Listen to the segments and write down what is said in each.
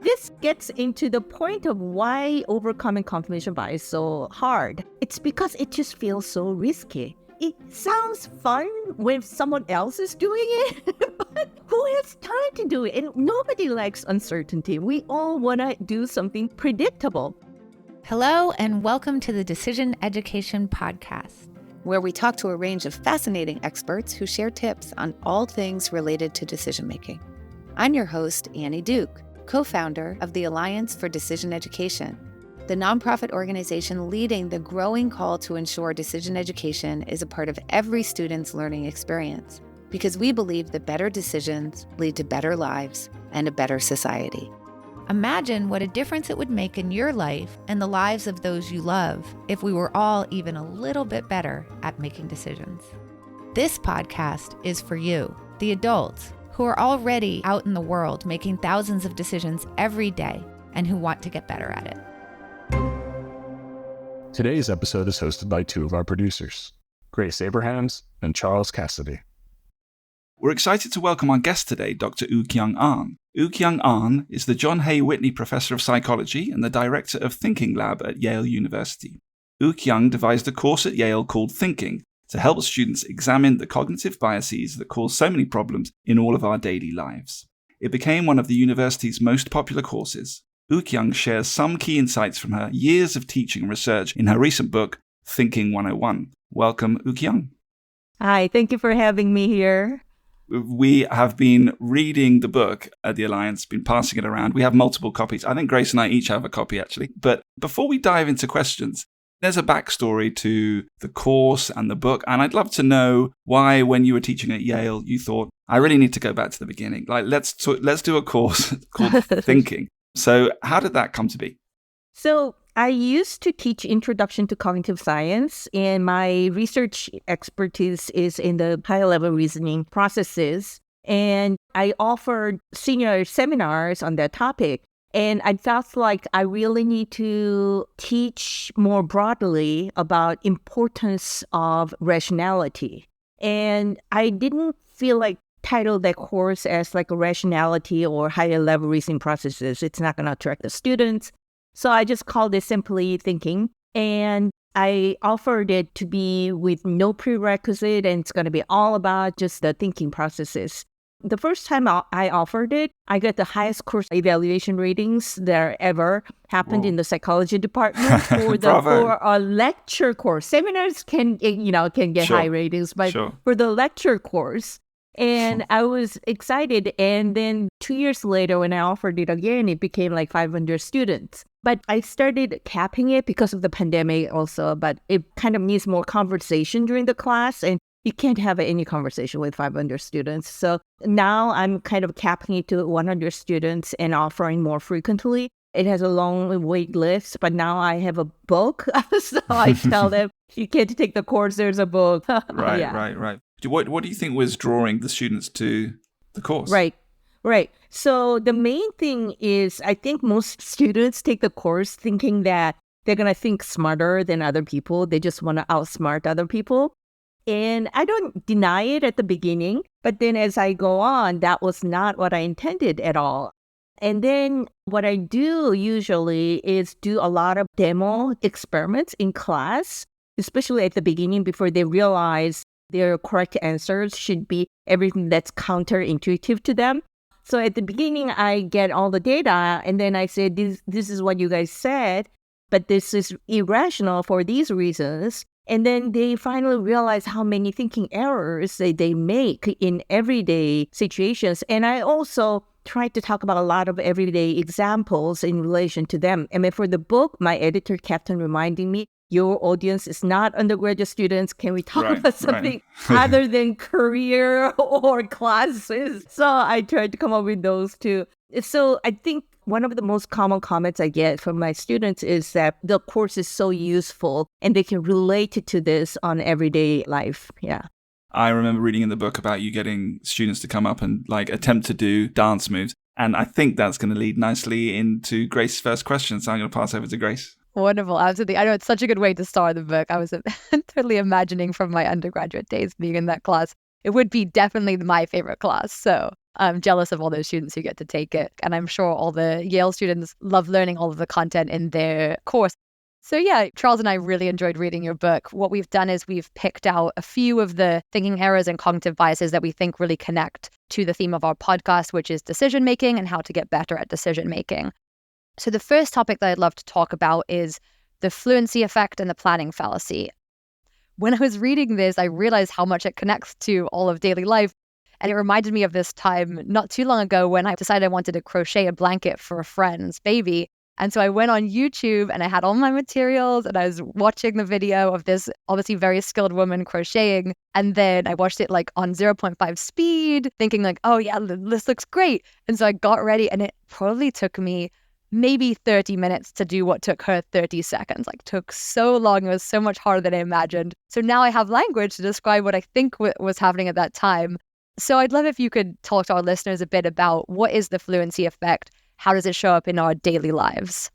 this gets into the point of why overcoming confirmation bias is so hard. It's because it just feels so risky. It sounds fun when someone else is doing it, but who has time to do it? And nobody likes uncertainty. We all want to do something predictable. Hello, and welcome to the Decision Education Podcast, where we talk to a range of fascinating experts who share tips on all things related to decision-making. I'm your host, Annie Duke, co-founder of the Alliance for Decision Education, the nonprofit organization leading the growing call to ensure decision education is a part of every student's learning experience, because we believe that better decisions lead to better lives and a better society. Imagine what a difference it would make in your life and the lives of those you love if we were all even a little bit better at making decisions. This podcast is for you, the adults, who are already out in the world making thousands of decisions every day and who want to get better at it. Today's episode is hosted by two of our producers, Grace Abrahams and Charles Cassidy. We're excited to welcome our guest today, Dr. Woo-kyoung Ahn. Woo-kyoung Ahn is the John Hay Whitney Professor of Psychology and the Director of Thinking Lab at Yale University. Woo-kyoung devised a course at Yale called Thinking to help students examine the cognitive biases that cause so many problems in all of our daily lives. It became one of the university's most popular courses. Woo-kyoung shares some key insights from her years of teaching and research in her recent book, Thinking 101. Welcome, Woo-kyoung. Hi, thank you for having me here. We have been reading the book at the Alliance, been passing it around. We have multiple copies. I think Grace and I each have a copy, actually. But before we dive into questions, there's a backstory to the course and the book. And I'd love to know why, when you were teaching at Yale, you thought, I really need to go back to the beginning. Like, let's do a course called Thinking. So how did that come to be? So I used to teach Introduction to Cognitive Science, and my research expertise is in the higher-level reasoning processes. And I offered senior seminars on that topic. And I felt like I really need to teach more broadly about importance of rationality. And I didn't feel like title that course as like a rationality or higher level reasoning processes. It's not going to attract the students. So I just called it simply Thinking. And I offered it to be with no prerequisite, and it's going to be all about just the thinking processes. The first time I offered it, I got the highest course evaluation ratings that ever happened in the psychology department for a lecture course. Seminars can get high ratings, but for the lecture course. And I was excited. And then 2 years later, when I offered it again, it became like 500 students. But I started capping it because of the pandemic also. But it kind of needs more conversation during the class. And you can't have any conversation with 500 students. So now I'm kind of capping it to 100 students and offering more frequently. It has a long wait list, but now I have a book. So I tell them, you can't take the course, there's a book. Right. What do you think was drawing the students to the course? Right. So the main thing is, I think most students take the course thinking that they're going to think smarter than other people. They just want to outsmart other people. And I don't deny it at the beginning, but then as I go on, that was not what I intended at all. And then what I do usually is do a lot of demo experiments in class, especially at the beginning before they realize their correct answers should be everything that's counterintuitive to them. So at the beginning, I get all the data, and then I say, this is what you guys said, but this is irrational for these reasons. And then they finally realize how many thinking errors they make in everyday situations. And I also try to talk about a lot of everyday examples in relation to them. I mean, for the book, my editor kept on reminding me, your audience is not undergraduate students. Can we talk about something other than career or classes? So I tried to come up with those too. So I think one of the most common comments I get from my students is that the course is so useful and they can relate to this on everyday life. Yeah. I remember reading in the book about you getting students to come up and like attempt to do dance moves. And I think that's going to lead nicely into Grace's first question. So I'm going to pass over to Grace. Wonderful. Absolutely. I know it's such a good way to start the book. I was totally imagining from my undergraduate days being in that class. It would be definitely my favorite class. So I'm jealous of all those students who get to take it. And I'm sure all the Yale students love learning all of the content in their course. So yeah, Charles and I really enjoyed reading your book. What we've done is we've picked out a few of the thinking errors and cognitive biases that we think really connect to the theme of our podcast, which is decision making and how to get better at decision making. So the first topic that I'd love to talk about is the fluency effect and the planning fallacy. When I was reading this, I realized how much it connects to all of daily life. And it reminded me of this time not too long ago when I decided I wanted to crochet a blanket for a friend's baby. And so I went on YouTube and I had all my materials and I was watching the video of this obviously very skilled woman crocheting. And then I watched it like on 0.5 speed, thinking like, oh yeah, this looks great. And so I got ready and it probably took me maybe 30 minutes to do what took her 30 seconds. Like took so long. It was so much harder than I imagined. So now I have language to describe what I think was happening at that time. So I'd love if you could talk to our listeners a bit about what is the fluency effect? How does it show up in our daily lives?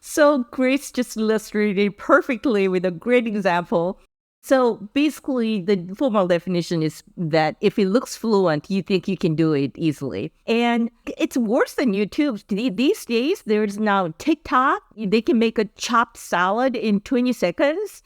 So Grace just illustrated perfectly with a great example. So basically, the formal definition is that if it looks fluent, you think you can do it easily. And it's worse than YouTube. These days, there's now TikTok. They can make a chopped salad in 20 seconds.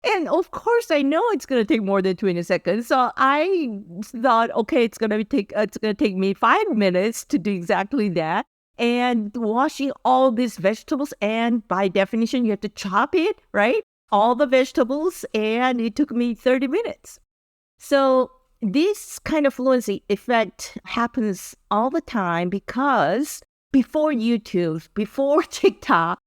And of course, I know it's going to take more than 20 seconds. So I thought, okay, it's going to take me 5 minutes to do exactly that. And washing all these vegetables, and by definition, you have to chop it, right? All the vegetables, and it took me 30 minutes. So this kind of fluency effect happens all the time because before YouTube, before TikTok,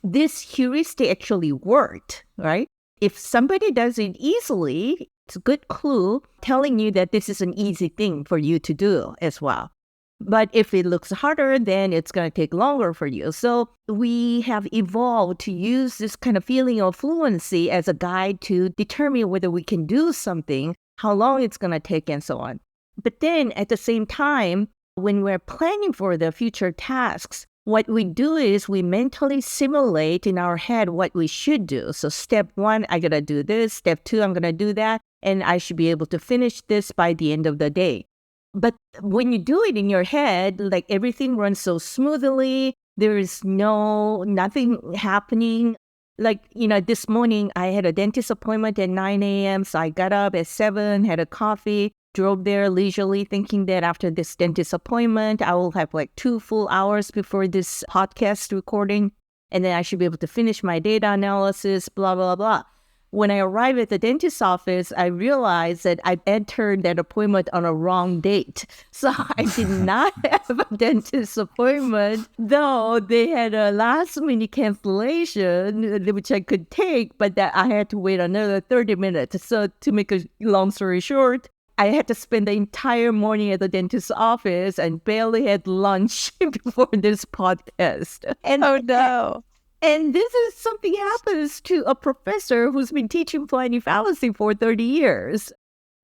this heuristic actually worked, right? If somebody does it easily, it's a good clue telling you that this is an easy thing for you to do as well. But if it looks harder, then it's going to take longer for you. So we have evolved to use this kind of feeling of fluency as a guide to determine whether we can do something, how long it's going to take, and so on. But then at the same time, when we're planning for the future tasks, what we do is we mentally simulate in our head what we should do. So step 1, I got to do this. Step 2, I'm going to do that. And I should be able to finish this by the end of the day. But when you do it in your head, like everything runs so smoothly, there is nothing happening. Like, this morning I had a dentist appointment at 9 a.m. So I got up at 7, had a coffee, drove there leisurely thinking that after this dentist appointment, I will have like 2 full hours before this podcast recording. And then I should be able to finish my data analysis, blah, blah, blah. When I arrived at the dentist's office, I realized that I entered that appointment on a wrong date. So I did not have a dentist appointment, though they had a last-minute cancellation, which I could take, but that I had to wait another 30 minutes. So to make a long story short, I had to spend the entire morning at the dentist's office and barely had lunch before this podcast. And oh, no. And this is something happens to a professor who's been teaching planning fallacy for 30 years.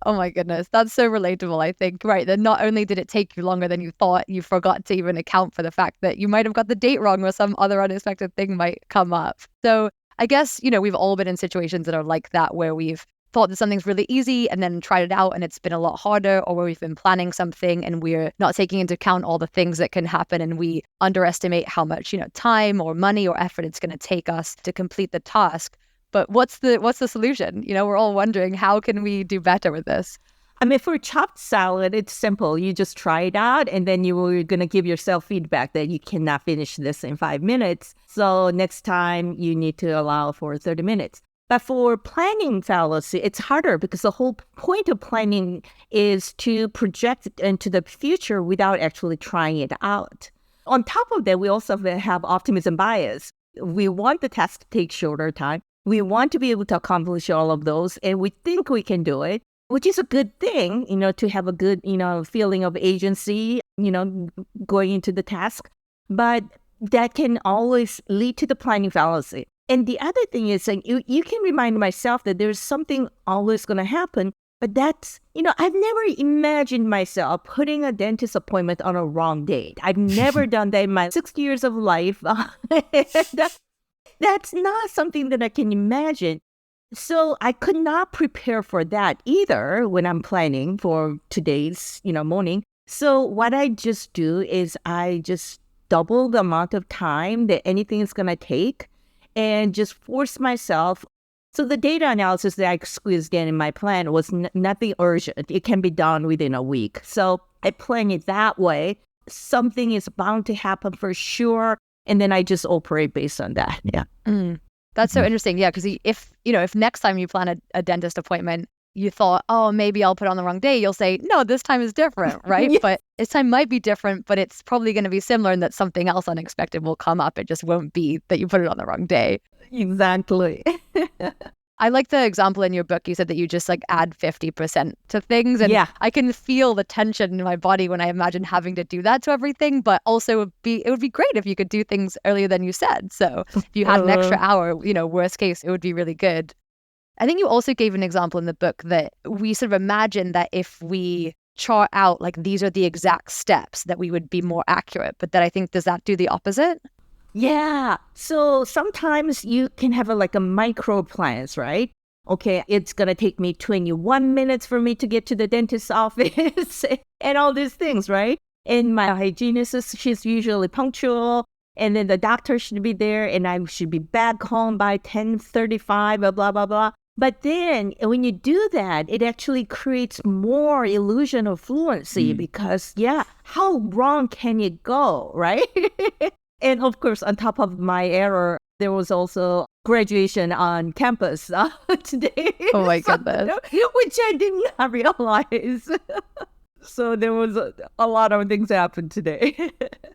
Oh my goodness. That's so relatable, I think. Right. That not only did it take you longer than you thought, you forgot to even account for the fact that you might have got the date wrong or some other unexpected thing might come up. So I guess, we've all been in situations that are like that where we've thought that something's really easy and then tried it out and it's been a lot harder, or where we've been planning something and we're not taking into account all the things that can happen and we underestimate how much, time or money or effort it's going to take us to complete the task. But what's the solution? We're all wondering, how can we do better with this? I mean, for chopped salad, it's simple. You just try it out and then you're going to give yourself feedback that you cannot finish this in 5 minutes. So next time you need to allow for 30 minutes. But for planning fallacy, it's harder because the whole point of planning is to project into the future without actually trying it out. On top of that, we also have optimism bias. We want the task to take shorter time. We want to be able to accomplish all of those, and we think we can do it, which is a good thing, to have a good, feeling of agency, going into the task. But that can always lead to the planning fallacy. And the other thing is that you can remind myself that there's something always going to happen. But that's, I've never imagined myself putting a dentist appointment on a wrong date. I've never done that in my 60 years of life. That's not something that I can imagine. So I could not prepare for that either when I'm planning for today's, morning. So what I just do is I just double the amount of time that anything is going to take and just force myself. So the data analysis that I squeezed in my plan was nothing urgent. It can be done within a week. So I plan it that way. Something is bound to happen for sure. And then I just operate based on that. Yeah. That's so interesting. Yeah, because if next time you plan a dentist appointment, you thought, oh, maybe I'll put it on the wrong day, you'll say, no, this time is different, right? Yes. But this time might be different, but it's probably going to be similar in that something else unexpected will come up. It just won't be that you put it on the wrong day. Exactly. I like the example in your book. You said that you just like add 50% to things. And Yeah. I can feel the tension in my body when I imagine having to do that to everything. But also it would be great if you could do things earlier than you said. So if you had an extra hour, worst case, it would be really good. I think you also gave an example in the book that we sort of imagine that if we chart out like these are the exact steps that we would be more accurate. But that I think, does that do the opposite? Yeah. So sometimes you can have a micro plans, right? Okay, it's going to take me 21 minutes for me to get to the dentist's office and all these things, right? And my hygienist, she's usually punctual. And then the doctor should be there and I should be back home by 10:35, blah, blah, blah, blah. But then when you do that, it actually creates more illusion of fluency because, how wrong can it go, right? And of course, on top of my error, there was also graduation on campus today. Oh my goodness. Which I did not realize. So there was a lot of things happened today.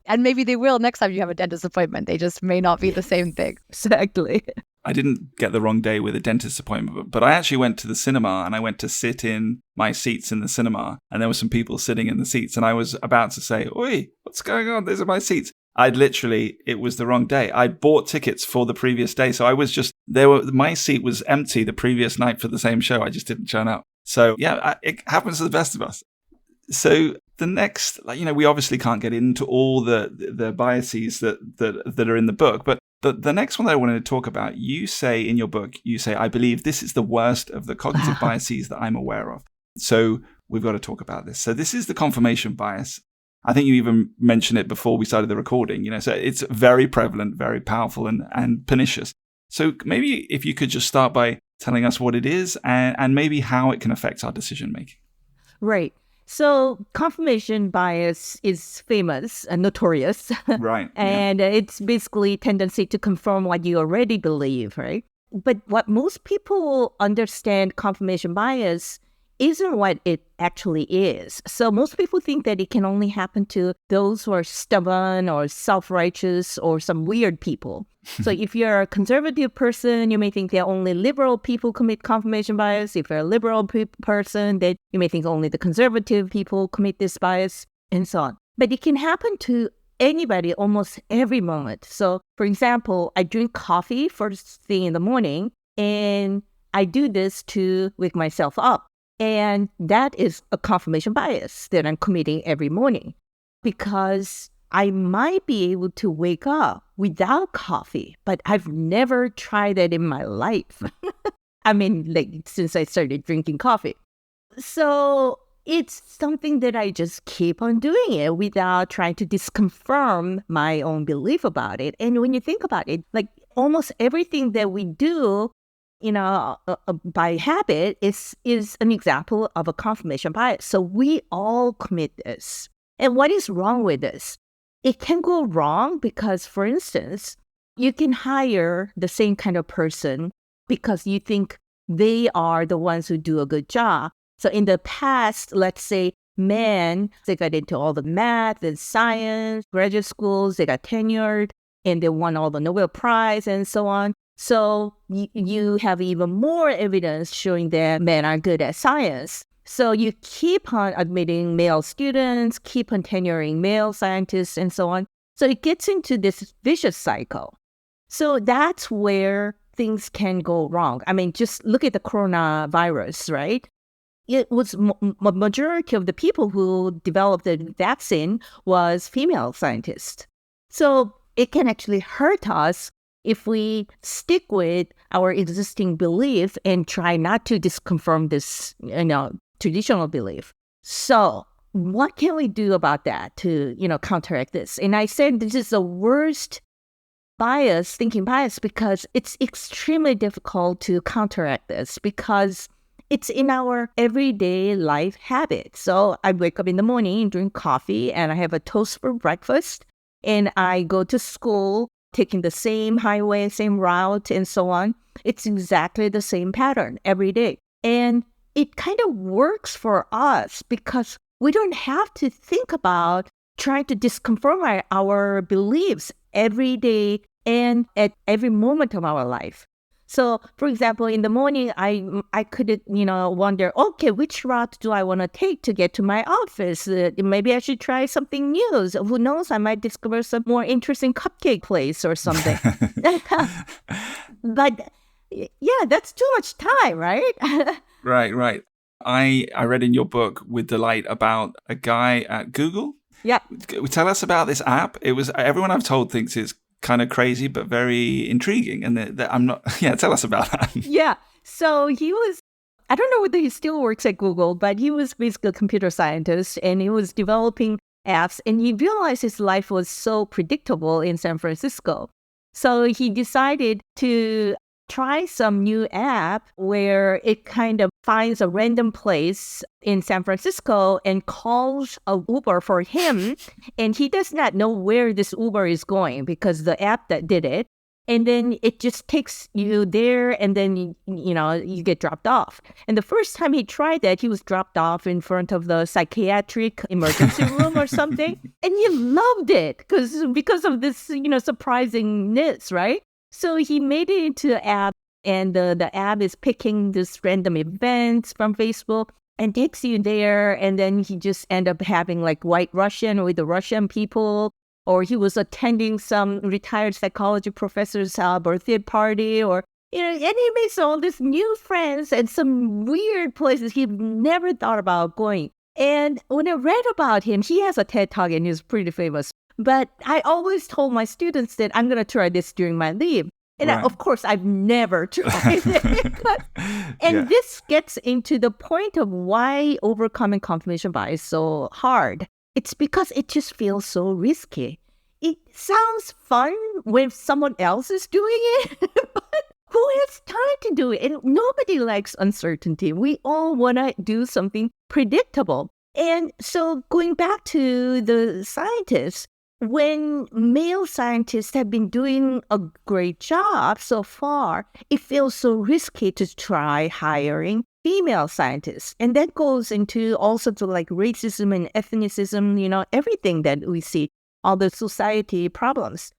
And maybe they will next time you have a dentist appointment. They just may not be the same thing. Exactly. I didn't get the wrong day with a dentist appointment, but I actually went to the cinema and I went to sit in my seats in the cinema. And there were some people sitting in the seats and I was about to say, oi, what's going on? These are my seats. It was the wrong day. I bought tickets for the previous day. So my seat was empty the previous night for the same show. I just didn't turn up. So yeah, it happens to the best of us. So the next, we obviously can't get into all the biases that are in the book, but the next one that I wanted to talk about, you say in your book, I believe this is the worst of the cognitive biases that I'm aware of. So we've got to talk about this. So this is the confirmation bias. I think you even mentioned it before we started the recording, so it's very prevalent, very powerful and pernicious. So maybe if you could just start by telling us what it is and maybe how it can affect our decision making. Right. So confirmation bias is famous and notorious. Right. And it's basically tendency to confirm what you already believe, right? But what most people understand confirmation bias isn't what it actually is. So most people think that it can only happen to those who are stubborn or self-righteous or some weird people. So if you're a conservative person, you may think that only liberal people commit confirmation bias. If you're a liberal person, then you may think only the conservative people commit this bias, and so on. But it can happen to anybody almost every moment. So for example, I drink coffee first thing in the morning, and I do this to wake myself up. And that is a confirmation bias that I'm committing every morning because I might be able to wake up without coffee, but I've never tried that in my life. Since I started drinking coffee. So it's something that I just keep on doing it without trying to disconfirm my own belief about it. And when you think about it, almost everything that we do by habit is an example of a confirmation bias. So we all commit this. And what is wrong with this? It can go wrong because, for instance, you can hire the same kind of person because you think they are the ones who do a good job. So in the past, let's say men, they got into all the math and science, graduate schools, they got tenured, and they won all the Nobel Prize and so on. So you have even more evidence showing that men are good at science. So you keep on admitting male students, keep on tenuring male scientists, and so on. So it gets into this vicious cycle. So that's where things can go wrong. Just look at the coronavirus, right? It was majority of the people who developed the vaccine was female scientists. So it can actually hurt us if we stick with our existing belief and try not to disconfirm this, traditional belief. So what can we do about that to, counteract this? And I said, this is the worst thinking bias, because it's extremely difficult to counteract this because it's in our everyday life habit. So I wake up in the morning, drink coffee, and I have a toast for breakfast. And I go to school, taking the same highway, same route, and so on. It's exactly the same pattern every day. And it kind of works for us because we don't have to think about trying to disconfirm our beliefs every day and at every moment of our life. So, for example, in the morning, I could, wonder, okay, which route do I want to take to get to my office? Maybe I should try something new. So who knows? I might discover some more interesting cupcake place or something. But yeah, that's too much time, right? Right. I read in your book with delight about a guy at Google. Yeah. Tell us about this app. It was, everyone I've told thinks it's kind of crazy, but very intriguing. And I'm not, tell us about that. Yeah. So he was, I don't know whether he still works at Google, but he was basically a computer scientist and he was developing apps, and he realized his life was so predictable in San Francisco. So he decided to try some new app where it kind of finds a random place in San Francisco and calls a Uber for him. And he does not know where this Uber is going because the app that did it. And then it just takes you there, and then, you get dropped off. And the first time he tried that, he was dropped off in front of the psychiatric emergency room or something. And he loved it because of this, surprisingness, right? So he made it into an app, and the app is picking this random events from Facebook and takes you there. And then he just end up having like White Russian with the Russian people, or he was attending some retired psychology professor's birthday party, or, and he makes all these new friends and some weird places he never thought about going. And when I read about him, he has a TED Talk and he's pretty famous. But I always told my students that I'm going to try this during my leave. And Right. of course, I've never tried it. This gets into the point of why overcoming confirmation bias is so hard. It's because it just feels so risky. It sounds fun when someone else is doing it, but who has time to do it? And nobody likes uncertainty. We all want to do something predictable. And so going back to the scientists, when male scientists have been doing a great job so far, it feels so risky to try hiring female scientists. And that goes into all sorts of like racism and ethnicism, everything that we see, all the society problems.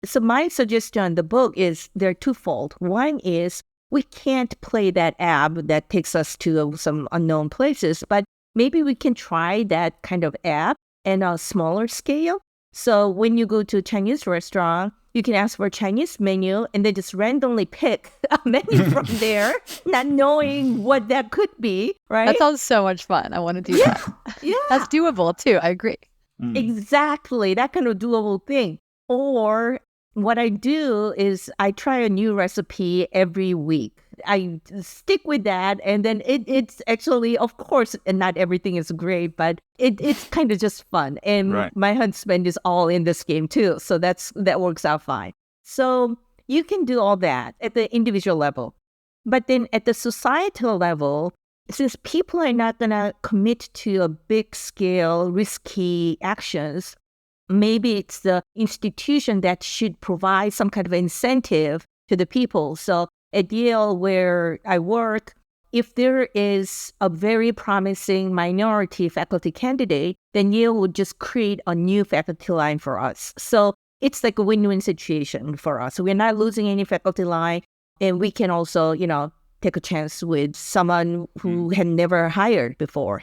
So my suggestion in the book is they're twofold. One is we can't play that app that takes us to some unknown places, but maybe we can try that kind of app on a smaller scale. So when you go to a Chinese restaurant, you can ask for a Chinese menu and then just randomly pick a menu from there, not knowing what that could be, right? That sounds so much fun. I want to do that. Yeah. That's doable too. I agree. Exactly. That kind of doable thing. Or what I do is I try a new recipe every week. I stick with that. And then it's actually, of course, and not everything is great, but it's kind of just fun. And Right. my husband is all in this game too. So that works out fine. So you can do all that at the individual level. But then at the societal level, since people are not going to commit to a big scale, risky actions, maybe it's the institution that should provide some kind of incentive to the people. So at Yale, where I work, if there is a very promising minority faculty candidate, then Yale would just create a new faculty line for us. So it's like a win-win situation for us. We're not losing any faculty line, and we can also, take a chance with someone who had never hired before.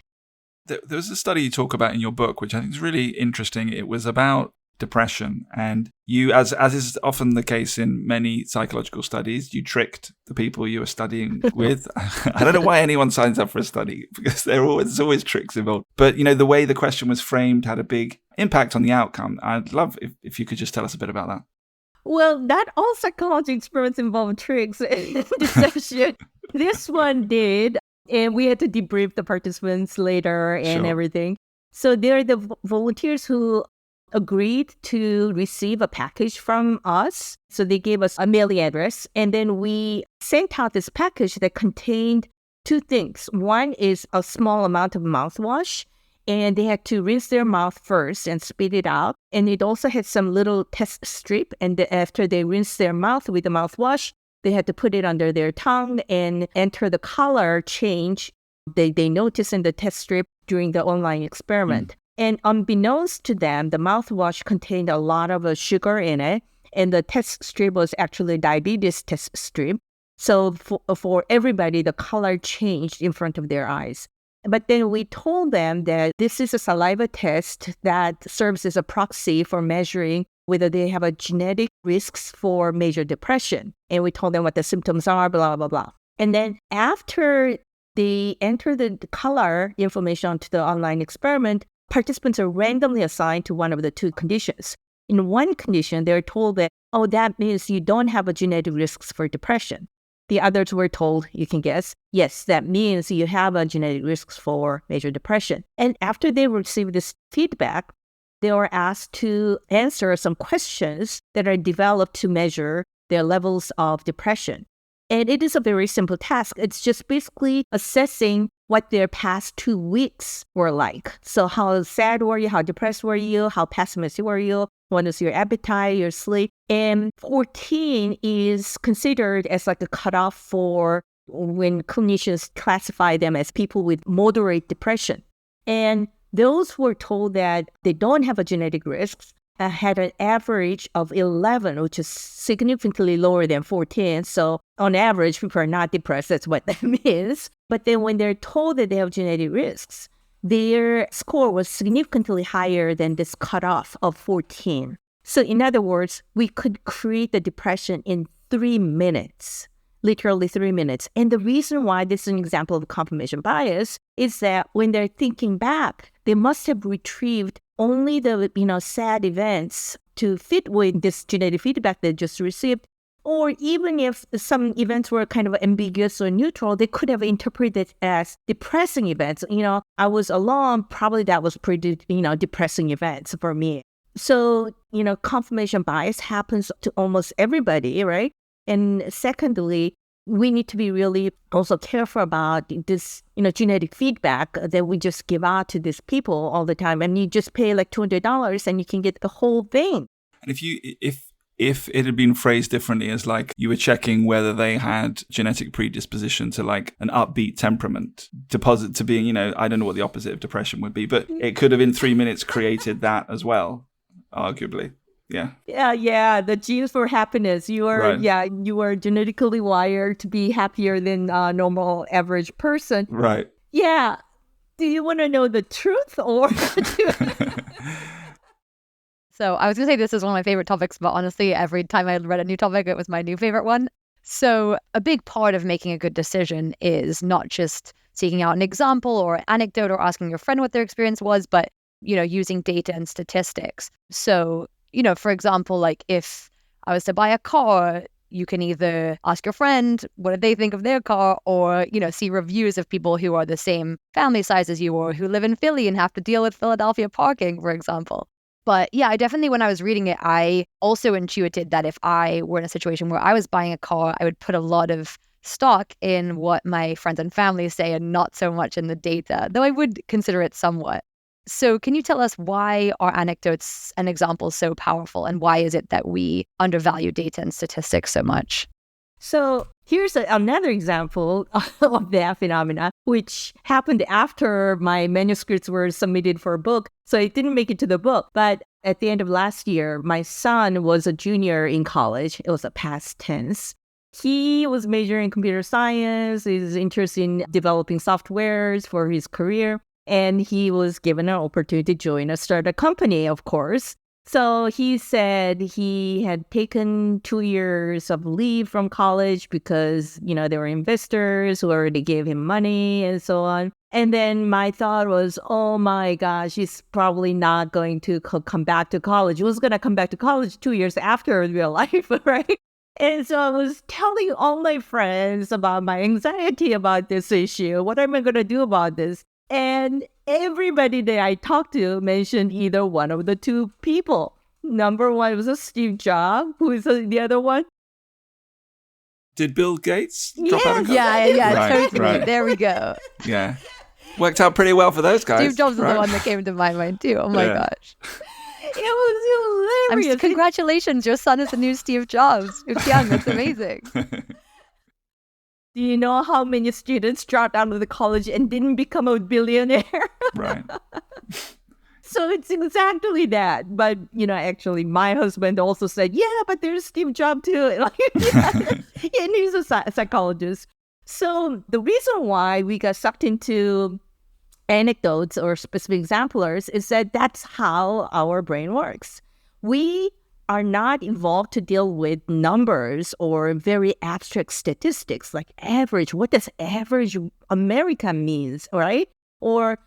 There was a study you talk about in your book, which I think is really interesting. It was about depression, and you, as is often the case in many psychological studies, you tricked the people you were studying with. I don't know why anyone signs up for a study, because there's always tricks involved. But the way the question was framed had a big impact on the outcome. I'd love if you could just tell us a bit about that. Well, not all psychology experiments involve tricks and deception. This one did, and we had to debrief the participants later and Sure. everything. So they're the volunteers who agreed to receive a package from us. So they gave us a mailing address, and then we sent out this package that contained two things. One is a small amount of mouthwash, and they had to rinse their mouth first and spit it out. And it also had some little test strip, and after they rinsed their mouth with the mouthwash, they had to put it under their tongue and enter the color change they noticed in the test strip during the online experiment. And unbeknownst to them, the mouthwash contained a lot of sugar in it, and the test strip was actually a diabetes test strip. So for everybody, the color changed in front of their eyes. But then we told them that this is a saliva test that serves as a proxy for measuring whether they have a genetic risks for major depression. And we told them what the symptoms are, blah, blah, blah. And then after they enter the color information onto the online experiment, participants are randomly assigned to one of the two conditions. In one condition, they're told that, oh, that means you don't have a genetic risks for depression. The others were told, you can guess, yes, that means you have a genetic risks for major depression. And after they received this feedback, they were asked to answer some questions that are developed to measure their levels of depression. And it is a very simple task. It's just basically assessing what their past 2 weeks were like. So how sad were you? How depressed were you? How pessimistic were you? What is your appetite, your sleep? And 14 is considered as like a cutoff for when clinicians classify them as people with moderate depression. And those who were told that they don't have a genetic risk had an average of 11, which is significantly lower than 14. So on average, people are not depressed. That's what that means. But then when they're told that they have genetic risks, their score was significantly higher than this cutoff of 14. So in other words, we could create the depression in 3 minutes, literally 3 minutes. And the reason why this is an example of confirmation bias is that when they're thinking back, they must have retrieved only the sad events to fit with this genetic feedback they just received. Or even if some events were kind of ambiguous or neutral, they could have interpreted it as depressing events. I was alone, probably that was pretty, depressing events for me. So, confirmation bias happens to almost everybody, right? And secondly, we need to be really also careful about this, genetic feedback that we just give out to these people all the time. And you just pay like $200 and you can get the whole thing. And if it had been phrased differently as like you were checking whether they had genetic predisposition to like an upbeat temperament, to being, I don't know what the opposite of depression would be, but it could have in 3 minutes created that as well, arguably. Yeah. Yeah. The genes for happiness. You are, right. You are genetically wired to be happier than a normal average person. Right. Yeah. Do you want to know the truth or? So I was going to say this is one of my favorite topics, but honestly, every time I read a new topic, it was my new favorite one. So a big part of making a good decision is not just seeking out an example or anecdote or asking your friend what their experience was, but, using data and statistics. So for example, like if I was to buy a car, you can either ask your friend what do they think of their car or, see reviews of people who are the same family size as you or who live in Philly and have to deal with Philadelphia parking, for example. But yeah, I definitely, when I was reading it, I also intuited that if I were in a situation where I was buying a car, I would put a lot of stock in what my friends and family say and not so much in the data, though I would consider it somewhat. So can you tell us why are anecdotes and examples so powerful, and why is it that we undervalue data and statistics so much? So here's another example of that phenomena, which happened after my manuscripts were submitted for a book. So it didn't make it to the book. But at the end of last year, my son was a junior in college. It was a past tense. He was majoring in computer science, is interested in developing softwares for his career. And he was given an opportunity to join a startup company, of course. So he said he had taken 2 years of leave from college because, there were investors who already gave him money and so on. And then my thought was, oh my gosh, he's probably not going to come back to college. He was going to come back to college 2 years after real life, right? And so I was telling all my friends about my anxiety about this issue. What am I going to do about this? And everybody that I talked to mentioned either one of the two people. Number one was Steve Jobs. Who is the other one? Did Bill Gates drop out of college? Yeah, Right, totally. right. There we go. Yeah. Worked out pretty well for those guys. Steve Jobs is right? the one that came to my mind too. Oh my Yeah. gosh. It was hilarious. Congratulations, your son is the new Steve Jobs. Woo-kyoung, that's amazing. Do you know how many students dropped out of the college and didn't become a billionaire? Right. So it's exactly that. But, actually, my husband also said, yeah, but there's Steve Jobs too. And he's a psychologist. So the reason why we got sucked into anecdotes or specific exemplars is that that's how our brain works. We are not evolved to deal with numbers or very abstract statistics like average. What does average America means, right? Or,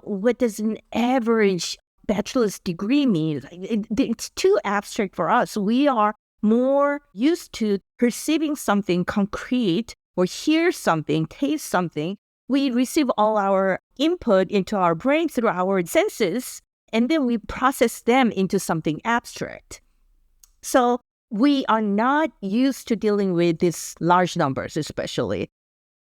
what does an average bachelor's degree mean? It's too abstract for us. We are more used to perceiving something concrete or hear something, taste something. We receive all our input into our brain through our senses, and then we process them into something abstract. So we are not used to dealing with these large numbers, especially.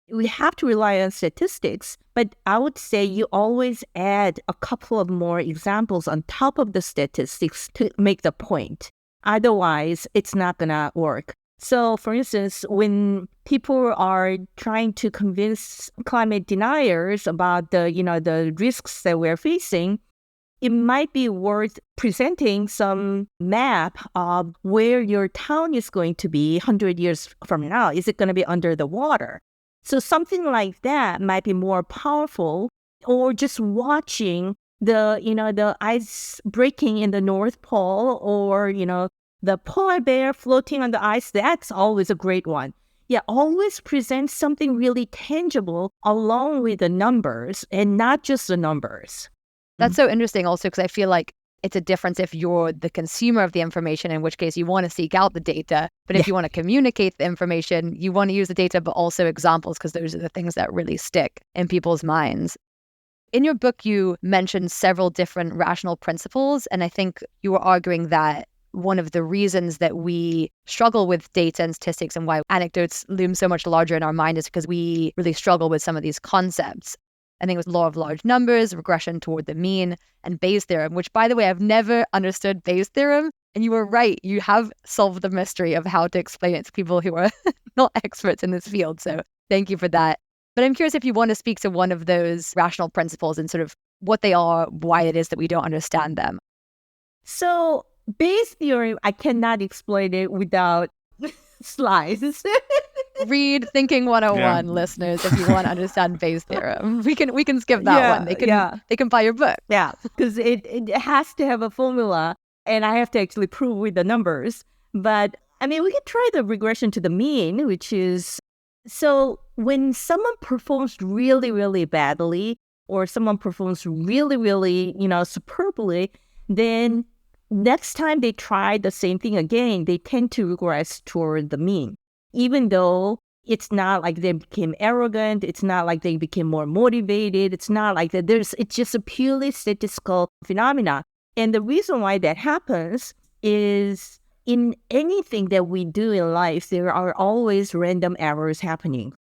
We have to rely on statistics, but I would say you always add a couple of more examples on top of the statistics to make the point. Otherwise, it's not going to work. So, for instance, when people are trying to convince climate deniers about the risks that we're facing, it might be worth presenting some map of where your town is going to be 100 years from now. Is it going to be under the water? So something like that might be more powerful, or just watching the ice breaking in the North Pole, or, the polar bear floating on the ice. That's always a great one. Yeah, always present something really tangible along with the numbers and not just the numbers. That's so interesting also, because I feel like it's a difference if you're the consumer of the information, in which case you want to seek out the data. But if you want to communicate the information, you want to use the data, but also examples, because those are the things that really stick in people's minds. In your book, you mentioned several different rational principles. And I think you were arguing that one of the reasons that we struggle with data and statistics and why anecdotes loom so much larger in our mind is because we really struggle with some of these concepts. I think it was law of large numbers, regression toward the mean, and Bayes' theorem, which, by the way, I've never understood Bayes' theorem. And you were right. You have solved the mystery of how to explain it to people who are not experts in this field. So thank you for that. But I'm curious if you want to speak to one of those rational principles and sort of what they are, why it is that we don't understand them. So Bayes' theorem, I cannot explain it without slides. Read Thinking 101, listeners, if you want to understand Bayes' theorem. We can skip that one. They can buy your book. Yeah, because it has to have a formula, and I have to actually prove with the numbers. But we can try the regression to the mean, which is, so when someone performs really, really badly, or someone performs really, really, superbly, then next time they try the same thing again, they tend to regress toward the mean. Even though it's not like they became arrogant, it's not like they became more motivated, it's not like that. It's just a purely statistical phenomena. And the reason why that happens is in anything that we do in life, there are always random errors happening.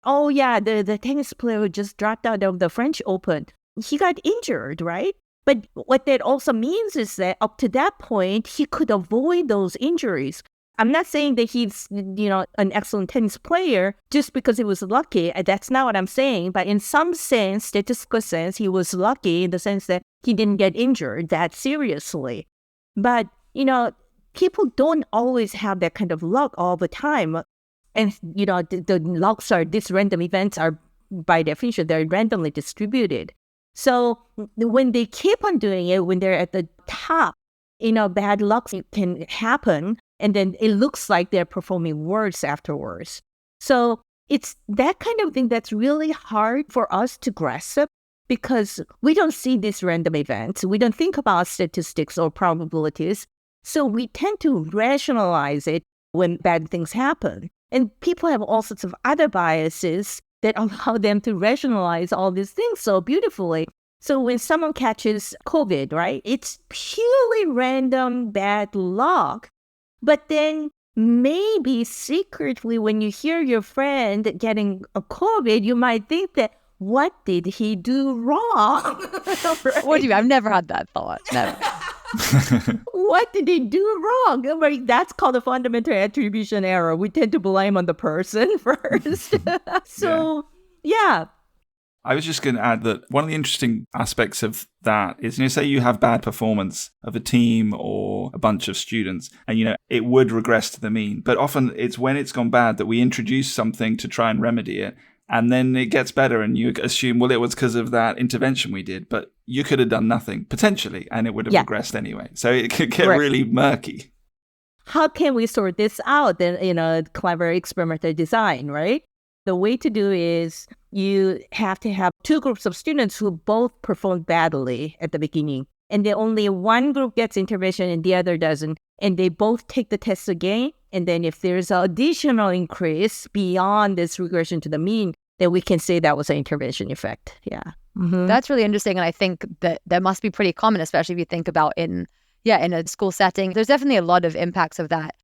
Oh yeah, the tennis player who just dropped out of the French Open, he got injured, right? But what that also means is that up to that point, he could avoid those injuries. I'm not saying that he's, an excellent tennis player just because he was lucky. That's not what I'm saying. But in some sense, statistical sense, he was lucky in the sense that he didn't get injured that seriously. But, people don't always have that kind of luck all the time. And, the lucks these random events are, by definition, they're randomly distributed. So when they keep on doing it, when they're at the top, bad luck can happen. And then it looks like they're performing worse afterwards. So it's that kind of thing that's really hard for us to grasp because we don't see these random events. We don't think about statistics or probabilities. So we tend to rationalize it when bad things happen. And people have all sorts of other biases that allow them to rationalize all these things so beautifully. So when someone catches COVID, right, it's purely random bad luck. But then maybe secretly when you hear your friend getting a COVID, you might think that, what did he do wrong? Right? What do you mean? I've never had that thought. Never. What did they do wrong? Right? That's called a fundamental attribution error. We tend to blame on the person first. So, yeah. I was just going to add that one of the interesting aspects of that is, say you have bad performance of a team or a bunch of students, and, it would regress to the mean. But often it's when it's gone bad that we introduce something to try and remedy it. And then it gets better and you assume, well, it was because of that intervention we did. But you could have done nothing, potentially, and it would have regressed anyway. So it could get really murky. How can we sort this out in a clever experimental design, right? The way to do is you have to have two groups of students who both perform badly at the beginning. And then only one group gets intervention and the other doesn't. And they both take the test again. And then if there's an additional increase beyond this regression to the mean, then we can say that was an intervention effect. Yeah. Mm-hmm. That's really interesting. And I think that must be pretty common, especially if you think about in a school setting. There's definitely a lot of impacts of that.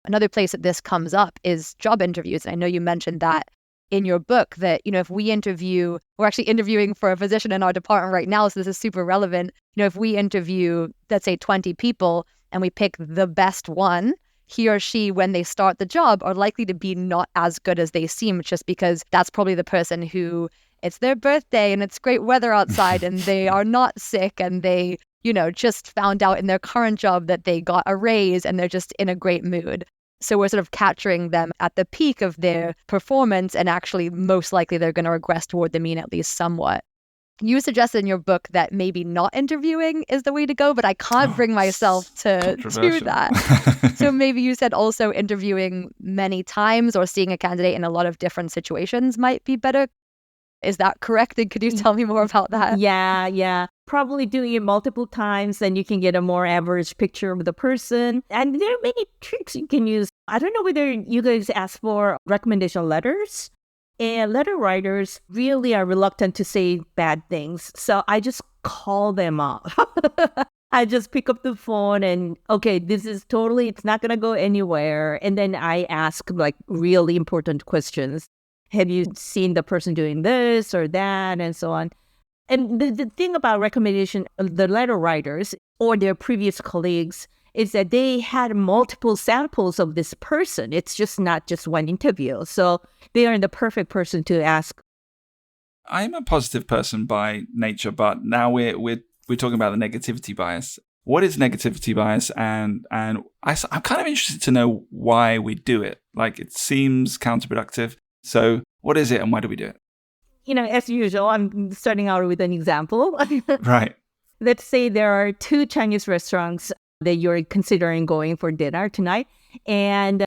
Another place that this comes up is job interviews. And I know you mentioned that in your book that, if we interview, we're actually interviewing for a position in our department right now, so this is super relevant. If we interview, let's say 20 people and we pick the best one, he or she, when they start the job, are likely to be not as good as they seem, just because that's probably the person who it's their birthday and it's great weather outside and they are not sick and they, just found out in their current job that they got a raise and they're just in a great mood. So we're sort of capturing them at the peak of their performance, and actually most likely they're going to regress toward the mean at least somewhat. You suggested in your book that maybe not interviewing is the way to go, but I can't bring myself to do that. So maybe you said also interviewing many times or seeing a candidate in a lot of different situations might be better. Is that correct? And could you tell me more about that? Yeah. Probably doing it multiple times, then you can get a more average picture of the person. And there are many tricks you can use. I don't know whether you guys ask for recommendation letters. And letter writers really are reluctant to say bad things. So I just call them up. I just pick up the phone and, okay, this is totally, it's not going to go anywhere. And then I ask like really important questions. Have you seen the person doing this or that and so on? And the thing about recommendation, the letter writers or their previous colleagues is that they had multiple samples of this person. It's just not just one interview. So they are the perfect person to ask. I'm a positive person by nature, but now we're talking about the negativity bias. What is negativity bias? And I'm kind of interested to know why we do it. Like, it seems counterproductive. So what is it and why do we do it? As usual, I'm starting out with an example. Right. Let's say there are two Chinese restaurants that you're considering going for dinner tonight, and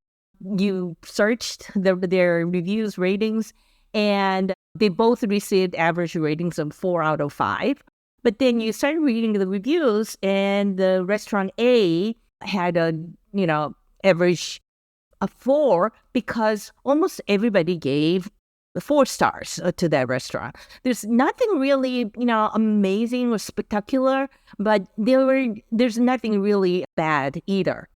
you searched their reviews, ratings, and they both received average ratings of 4 out of 5. But then you start reading the reviews, and the restaurant A had a average of 4 because almost everybody gave 4 stars to that restaurant. There's nothing really, amazing or spectacular, but there's nothing really bad either.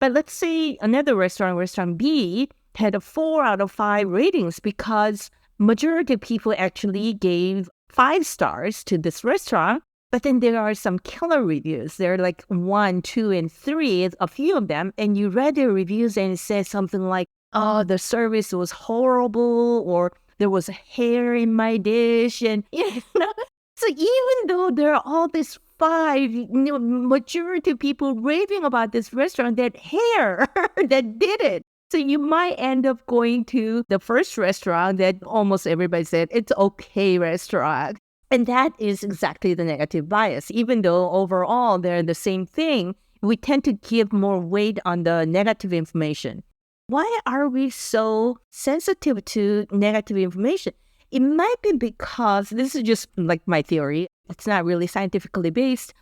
But let's say another restaurant B, had a 4 out of 5 ratings because majority of people actually gave 5 stars to this restaurant. But then there are some killer reviews. There are like 1, 2, and 3, a few of them. And you read their reviews and it says something like, oh, the service was horrible, or there was hair in my dish. And, so even though there are all these 5, majority of people raving about this restaurant, that hair that did it. So you might end up going to the first restaurant that almost everybody said, it's okay restaurant. And that is exactly the negative bias. Even though overall they're the same thing, we tend to give more weight on the negative information. Why are we so sensitive to negative information? It might be because, this is just like my theory, it's not really scientifically based.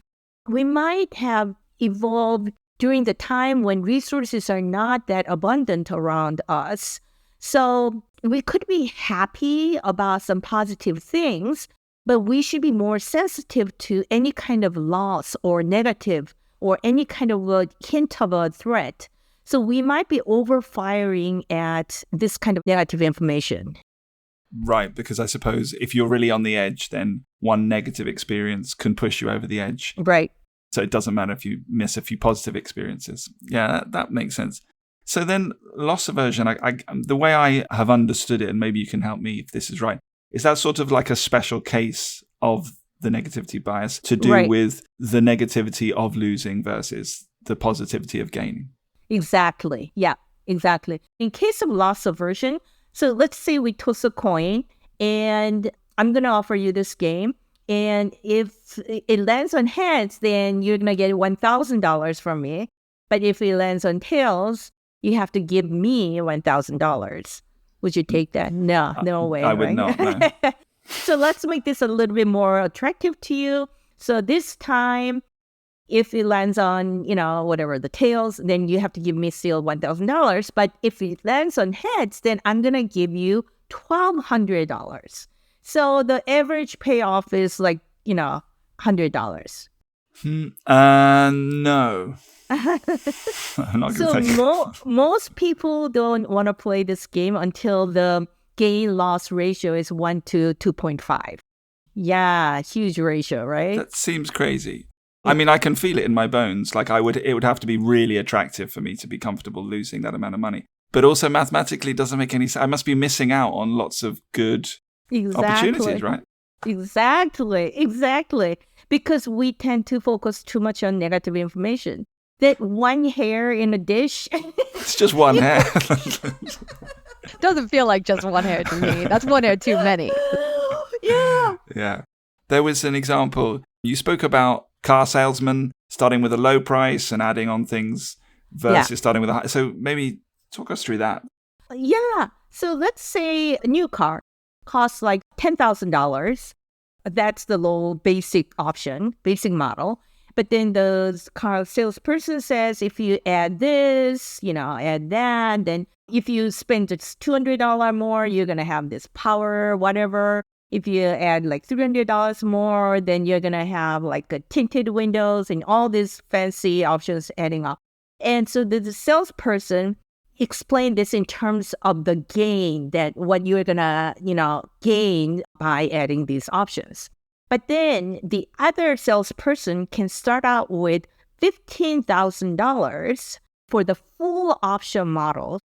We might have evolved during the time when resources are not that abundant around us. So we could be happy about some positive things, but we should be more sensitive to any kind of loss or negative or any kind of a hint of a threat. So we might be overfiring at this kind of negative information. Right, because I suppose if you're really on the edge, then one negative experience can push you over the edge. Right. So it doesn't matter if you miss a few positive experiences. Yeah, that makes sense. So then loss aversion, the way I have understood it, and maybe you can help me if this is right, is that sort of like a special case of the negativity bias to do with the negativity of losing versus the positivity of gaining. Exactly. Yeah, exactly. In case of loss aversion, so let's say we toss a coin and I'm going to offer you this game. And if it lands on heads, then you're going to get $1,000 from me. But if it lands on tails, you have to give me $1,000. Would you take that? No way. I would not, no. So let's make this a little bit more attractive to you. So this time, if it lands on, whatever, the tails, then you have to give me still $1,000. But if it lands on heads, then I'm going to give you $1,200. So the average payoff is like, $100. No. I'm not So going to most people don't want to play this game until the gain-loss ratio is 1 to 2.5. Yeah, huge ratio, right? That seems crazy. I mean, I can feel it in my bones. Like it would have to be really attractive for me to be comfortable losing that amount of money. But also mathematically, it doesn't make any sense. I must be missing out on lots of good opportunities, right? Exactly. Because we tend to focus too much on negative information. That one hair in a dish. It's just one hair. Doesn't feel like just one hair to me. That's one hair too many. Yeah. There was an example. You spoke about car salesmen starting with a low price and adding on things versus starting with a high. So maybe talk us through that. Yeah. So let's say a new car costs like $10,000. That's the low basic option, basic model. But then the car salesperson says, if you add this, add that, then if you spend just $200 more, you're going to have this power, whatever. If you add like $300 more, then you're going to have like a tinted windows and all these fancy options adding up. And so the salesperson explained this in terms of the gain, that what you're going to, gain by adding these options. But then the other salesperson can start out with $15,000 for the full option model.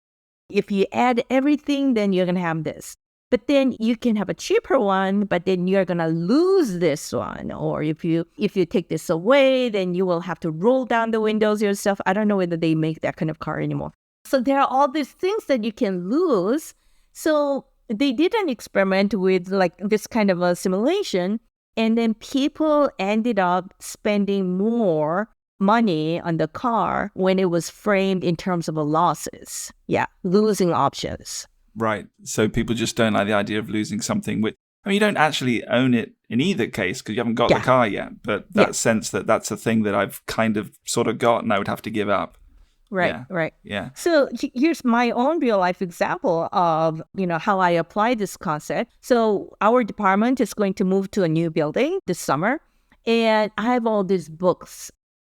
If you add everything, then you're going to have this. But then you can have a cheaper one, but then you're going to lose this one. Or if you take this away, then you will have to roll down the windows yourself. I don't know whether they make that kind of car anymore. So there are all these things that you can lose. So they did an experiment with like this kind of a simulation. And then people ended up spending more money on the car when it was framed in terms of losses. Yeah, losing options. Right. So people just don't like the idea of losing something which, you don't actually own it in either case because you haven't got the car yet. But that sense that that's a thing that I've kind of sort of got and I would have to give up. Right. Yeah. So here's my own real life example of, how I apply this concept. So our department is going to move to a new building this summer. And I have all these books.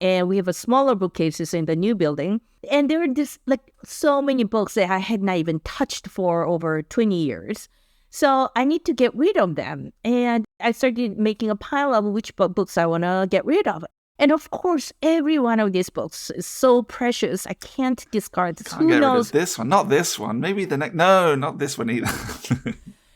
And we have a smaller bookcases in the new building. And there are just like so many books that I had not even touched for over 20 years. So I need to get rid of them. And I started making a pile of which books I want to get rid of. And of course, every one of these books is so precious. I can't discard this. Can't get rid of this one. Not this one. Maybe the next. No, not this one either.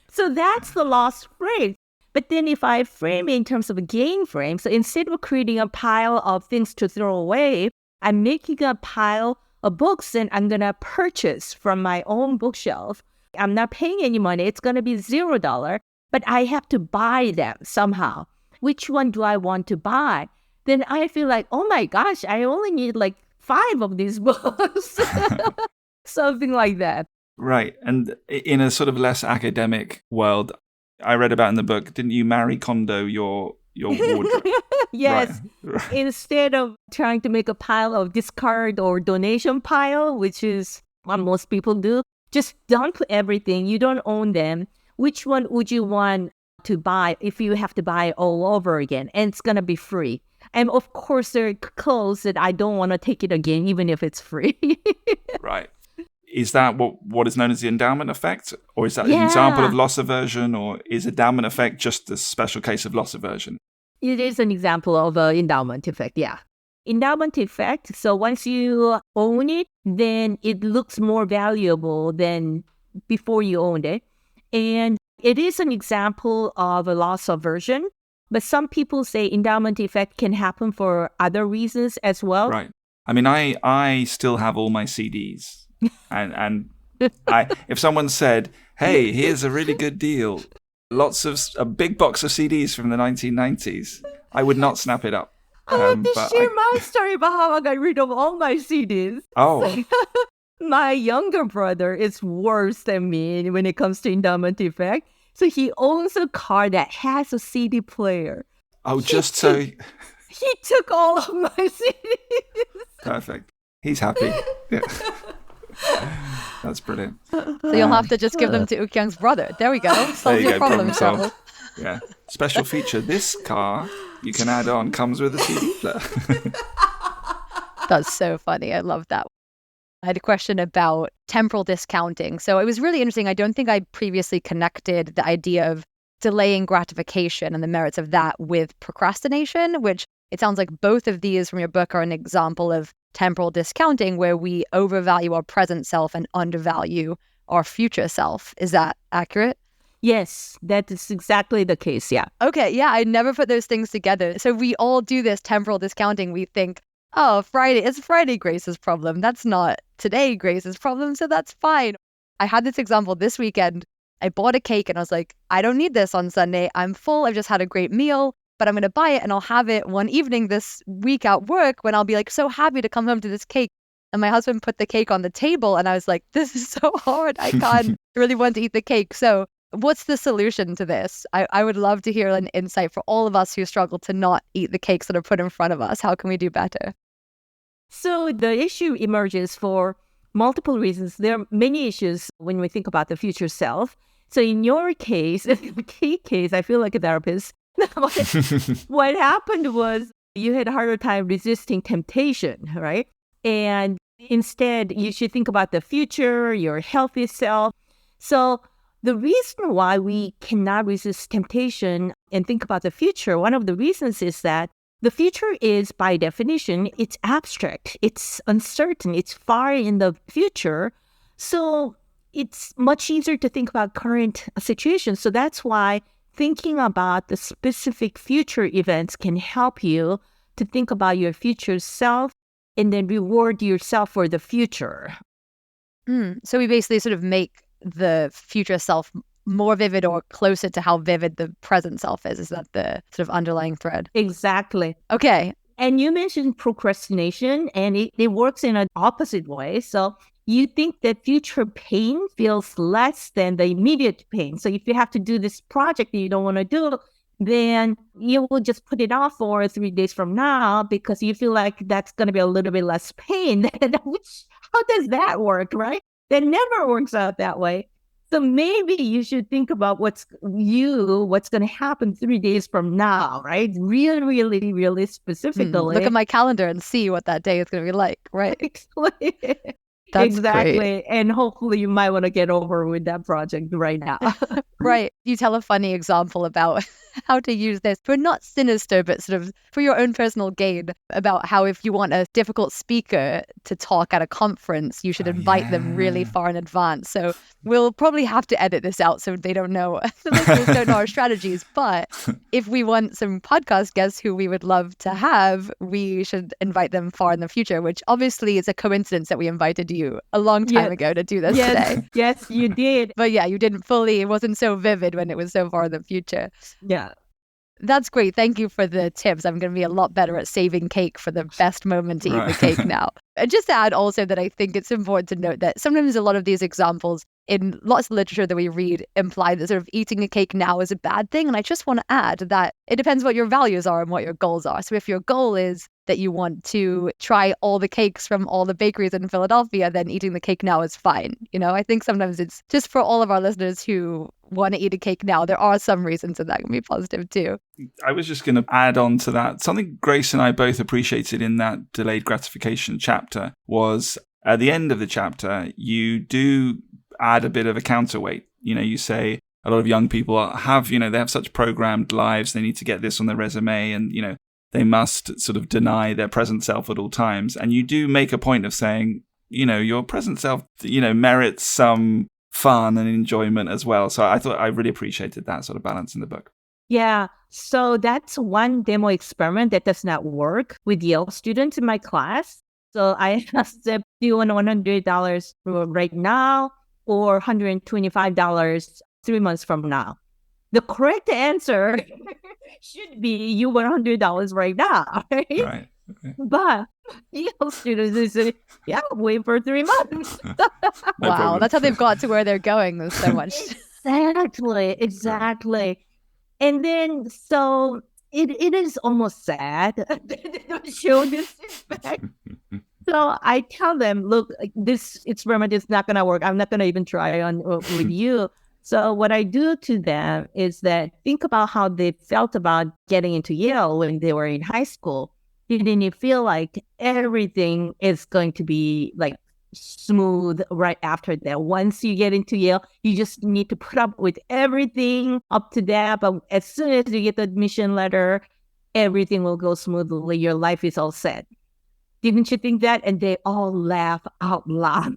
So that's the lost frame. But then if I frame it in terms of a gain frame, so instead of creating a pile of things to throw away, I'm making a pile of books and I'm going to purchase from my own bookshelf. I'm not paying any money. It's going to be $0, but I have to buy them somehow. Which one do I want to buy? Then I feel like, oh my gosh, I only need like 5 of these books. Something like that. Right. And in a sort of less academic world, I read about in the book, didn't you Marie Kondo your wardrobe? Yes. Right. Instead of trying to make a pile of discard or donation pile, which is what most people do, just dump everything. You don't own them. Which one would you want to buy if you have to buy it all over again, and it's going to be free. And of course, there are clothes that I don't want to take it again, even if it's free. Right. Is that what is known as the endowment effect? Or is that Yeah. an example of loss aversion? Or is endowment effect just a special case of loss aversion? It is an example of an endowment effect, yeah. Endowment effect, so once you own it, then it looks more valuable than before you owned it. And it is an example of a loss aversion, but some people say endowment effect can happen for other reasons as well. Right. I mean, I still have all my CDs. And if someone said, hey, here's a really good deal, a big box of CDs from the 1990s, I would not snap it up. I have to share my story about how I got rid of all my CDs. Oh. My younger brother is worse than me when it comes to endowment effect. So he owns a car that has a CD player. Oh, He took all of my CDs. Perfect. He's happy. Yeah. That's brilliant. So you'll have to just give them to Woo-kyung's brother. There we go. There Solve you your go, problem, problem Charles. solved. Yeah. Special feature, this car you can add on comes with a CD player. That's so funny. I love that. I had a question about temporal discounting. So it was really interesting. I don't think I previously connected the idea of delaying gratification and the merits of that with procrastination, which it sounds like both of these from your book are an example of temporal discounting, where we overvalue our present self and undervalue our future self. Is that accurate? Yes, that is exactly the case, yeah. Okay, yeah, I never put those things together. So we all do this temporal discounting. We think, oh, it's Friday Grace's problem. That's not today Grace's problem, so that's fine. I had this example this weekend. I bought a cake and I was like, I don't need this on Sunday. I'm full. I've just had a great meal, but I'm going to buy it and I'll have it one evening this week at work when I'll be like so happy to come home to this cake. And my husband put the cake on the table and I was like, this is so hard. I can't really want to eat the cake. So what's the solution to this? I would love to hear an insight for all of us who struggle to not eat the cakes that are put in front of us. How can we do better? So the issue emerges for multiple reasons. There are many issues when we think about the future self. So in your case, in the cake case, I feel like a therapist. What happened was you had a harder time resisting temptation, right? And instead, you should think about the future, your healthy self. So the reason why we cannot resist temptation and think about the future, one of the reasons is that the future is, by definition, it's abstract, it's uncertain, it's far in the future. So it's much easier to think about current situations. So that's why thinking about the specific future events can help you to think about your future self and then reward yourself for the future. So we basically sort of make the future self more vivid or closer to how vivid the present self is. Is that the sort of underlying thread? Exactly. Okay. And you mentioned procrastination, and it works in an opposite way. So you think that future pain feels less than the immediate pain. So if you have to do this project that you don't want to do, then you will just put it off for 3 days from now because you feel like that's going to be a little bit less pain. How does that work, right? That never works out that way. So maybe you should think about what's going to happen 3 days from now, right? Really specifically. Look at my calendar and see what that day is going to be like, right? That's exactly. Great. And hopefully you might want to get over with that project right now. Right. You tell a funny example about how to use this for not sinister, but sort of for your own personal gain, about how if you want a difficult speaker to talk at a conference, you should invite them really far in advance. So we'll probably have to edit this out so they don't know, the listeners don't know our strategies. But if we want some podcast guests who we would love to have, we should invite them far in the future, which obviously is a coincidence that we invited you a long time ago to do this today. Yes, you did. But yeah, you didn't fully, it wasn't so vivid when it was so far in the future. Yeah. That's great. Thank you for the tips. I'm going to be a lot better at saving cake for the best moment to eat the cake now. And just to add also that I think it's important to note that sometimes a lot of these examples in lots of literature that we read imply that sort of eating a cake now is a bad thing. And I just want to add that it depends what your values are and what your goals are. So if your goal is that you want to try all the cakes from all the bakeries in Philadelphia, then eating the cake now is fine. I think sometimes it's just for all of our listeners who want to eat a cake now, there are some reasons that can be positive too. I was just going to add on to that. Something Grace and I both appreciated in that delayed gratification chapter was at the end of the chapter, you do add a bit of a counterweight. You say a lot of young people have, they have such programmed lives. They need to get this on their resume and, they must sort of deny their present self at all times. And you do make a point of saying, your present self, merits some fun and enjoyment as well. So I really appreciated that sort of balance in the book. Yeah. So that's one demo experiment that does not work with Yale students in my class. So I asked them, do you want $100 for right now or $125 3 months from now? The correct answer should be you want $100 right now, right? Right. Okay. But Yale students, they say, yeah, wait for 3 months. Wow, that's how they've got to where they're going so much. Exactly. And then, so it is almost sad to show this back. So I tell them, look, this experiment is not going to work. I'm not going to even try on with you. So what I do to them is that think about how they felt about getting into Yale when they were in high school. Didn't you feel like everything is going to be like smooth right after that? Once you get into Yale, you just need to put up with everything up to that. But as soon as you get the admission letter, everything will go smoothly. Your life is all set. Didn't you think that? And they all laugh out loud.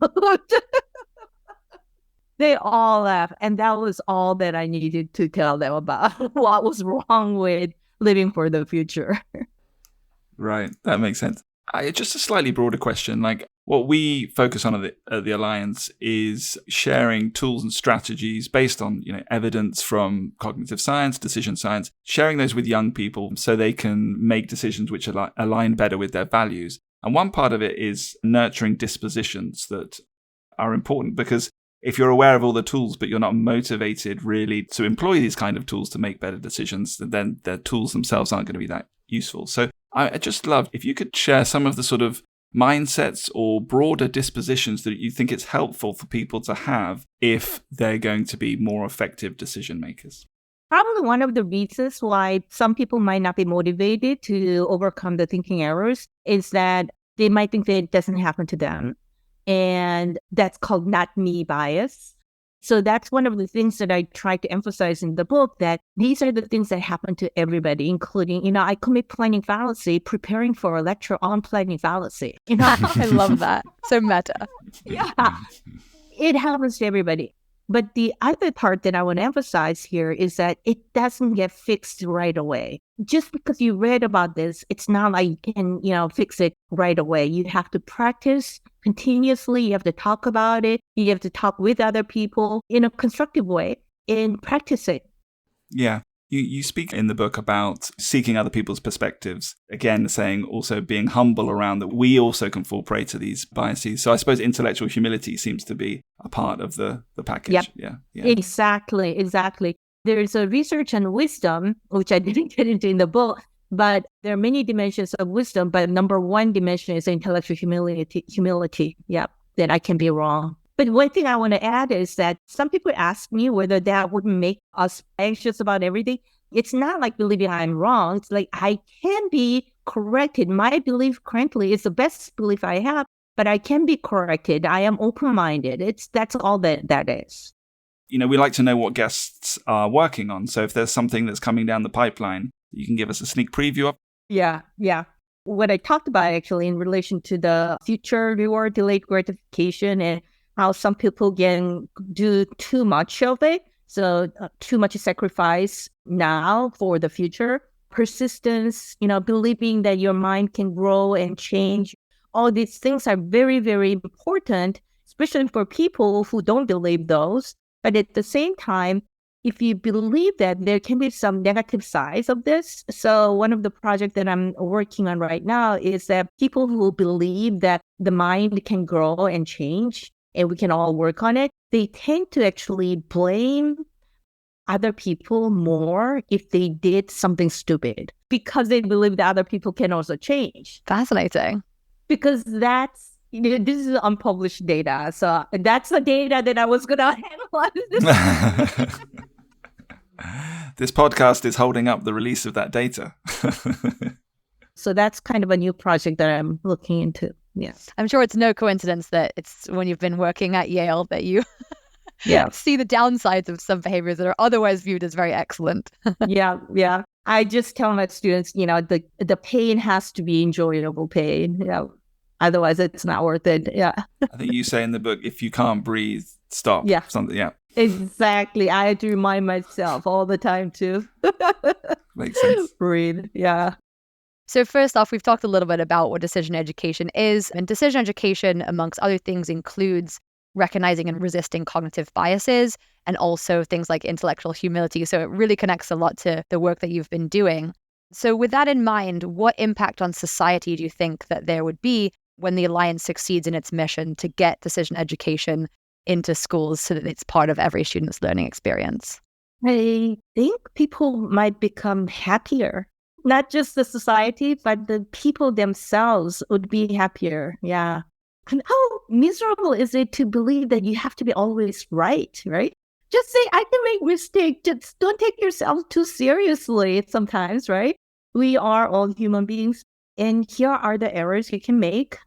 They all laugh. And that was all that I needed to tell them about what was wrong with living for the future. Right. That makes sense. Just a slightly broader question. Like what we focus on at the Alliance is sharing tools and strategies based on, evidence from cognitive science, decision science, sharing those with young people so they can make decisions which align better with their values. And one part of it is nurturing dispositions that are important, because if you're aware of all the tools, but you're not motivated really to employ these kind of tools to make better decisions, then the tools themselves aren't going to be that useful. So I just love if you could share some of the sort of mindsets or broader dispositions that you think it's helpful for people to have if they're going to be more effective decision makers. Probably one of the reasons why some people might not be motivated to overcome the thinking errors is that they might think that it doesn't happen to them. And that's called not me bias. So that's one of the things that I try to emphasize in the book, that these are the things that happen to everybody, including, I commit planning fallacy preparing for a lecture on planning fallacy. I love that. So meta. Yeah, it happens to everybody. But the other part that I want to emphasize here is that it doesn't get fixed right away. Just because you read about this, it's not like you can, fix it right away. You have to practice continuously. You have to talk about it. You have to talk with other people in a constructive way and practice it. Yeah. You speak in the book about seeking other people's perspectives, again, saying also being humble around that we also can fall prey to these biases. So I suppose intellectual humility seems to be a part of the package. Yep. Yeah. Exactly. There's a research on wisdom, which I didn't get into in the book, but there are many dimensions of wisdom. But number one dimension is intellectual humility. Yeah, that I can be wrong. But one thing I want to add is that some people ask me whether that would make us anxious about everything. It's not like believing I'm wrong. It's like I can be corrected. My belief currently is the best belief I have, but I can be corrected. I am open-minded. That's all that is. We like to know what guests are working on. So if there's something that's coming down the pipeline, you can give us a sneak preview of. Yeah. What I talked about actually in relation to the future reward, delayed gratification, and how some people can do too much of it. So too much sacrifice now for the future. Persistence, believing that your mind can grow and change. All these things are very, very important, especially for people who don't believe those. But at the same time, if you believe that, there can be some negative sides of this. So one of the projects that I'm working on right now is that people who believe that the mind can grow and change, and we can all work on it, they tend to actually blame other people more if they did something stupid because they believe that other people can also change. Fascinating. Because that's, this is unpublished data. So that's the data that I was going to analyze. This podcast is holding up the release of that data. So that's kind of a new project that I'm looking into. Yes. I'm sure it's no coincidence that it's when you've been working at Yale that you yeah. see the downsides of some behaviors that are otherwise viewed as very excellent. Yeah. I just tell my students, the pain has to be enjoyable pain. Otherwise, it's not worth it. Yeah. I think you say in the book, if you can't breathe, stop. Yeah. Something. Yeah. Exactly. I had to remind myself all the time too. Makes sense. Breathe. Yeah. So first off, we've talked a little bit about what decision education is. And decision education, amongst other things, includes recognizing and resisting cognitive biases and also things like intellectual humility. So it really connects a lot to the work that you've been doing. So with that in mind, what impact on society do you think that there would be when the Alliance succeeds in its mission to get decision education into schools so that it's part of every student's learning experience? I think people might become happier. Not just the society, but the people themselves would be happier. Yeah. How miserable is it to believe that you have to be always right? Just say, I can make mistakes. Just don't take yourself too seriously sometimes, right? We are all human beings. And here are the errors you can make.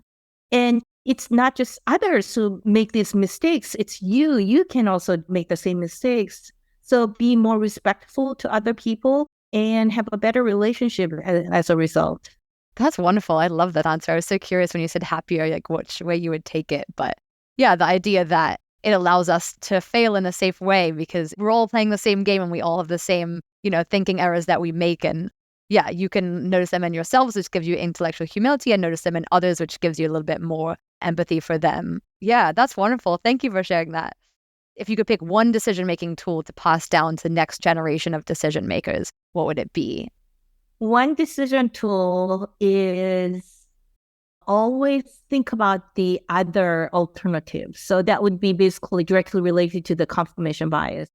And it's not just others who make these mistakes. It's you. You can also make the same mistakes. So be more respectful to other people and have a better relationship as a result. That's wonderful. I love that answer. I was so curious when you said happier, like which way you would take it. But yeah, the idea that it allows us to fail in a safe way because we're all playing the same game and we all have the same, thinking errors that we make. And yeah, you can notice them in yourselves, which gives you intellectual humility, and notice them in others, which gives you a little bit more empathy for them. Yeah, that's wonderful. Thank you for sharing that. If you could pick one decision-making tool to pass down to the next generation of decision makers, what would it be? One decision tool is always think about the other alternatives. So that would be basically directly related to the confirmation bias.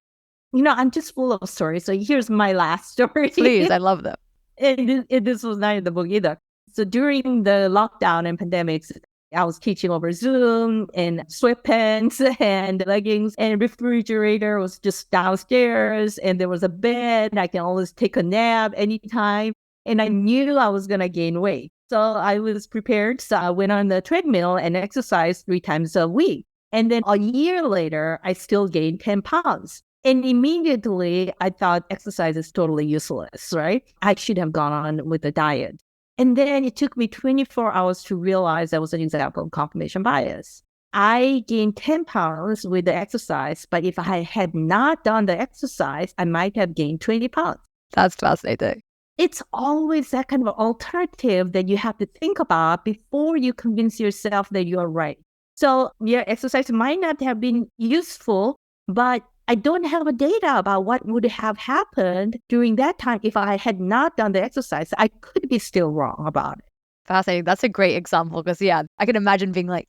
I'm just full of stories. So here's my last story. Please, I love them. And this was not in the book either. So during the lockdown and pandemics, I was teaching over Zoom in sweatpants and leggings, and refrigerator was just downstairs, and there was a bed. I can always take a nap anytime. And I knew I was going to gain weight. So I was prepared. So I went on the treadmill and exercised 3 times a week. And then a year later, I still gained 10 pounds. And immediately I thought exercise is totally useless, right? I should have gone on with the diet. And then it took me 24 hours to realize that was an example of confirmation bias. I gained 10 pounds with the exercise, but if I had not done the exercise, I might have gained 20 pounds. That's fascinating. It's always that kind of alternative that you have to think about before you convince yourself that you are right. So your exercise might not have been useful, but I don't have a data about what would have happened during that time if I had not done the exercise. I could be still wrong about it. Fascinating. That's a great example because, yeah, I can imagine being like,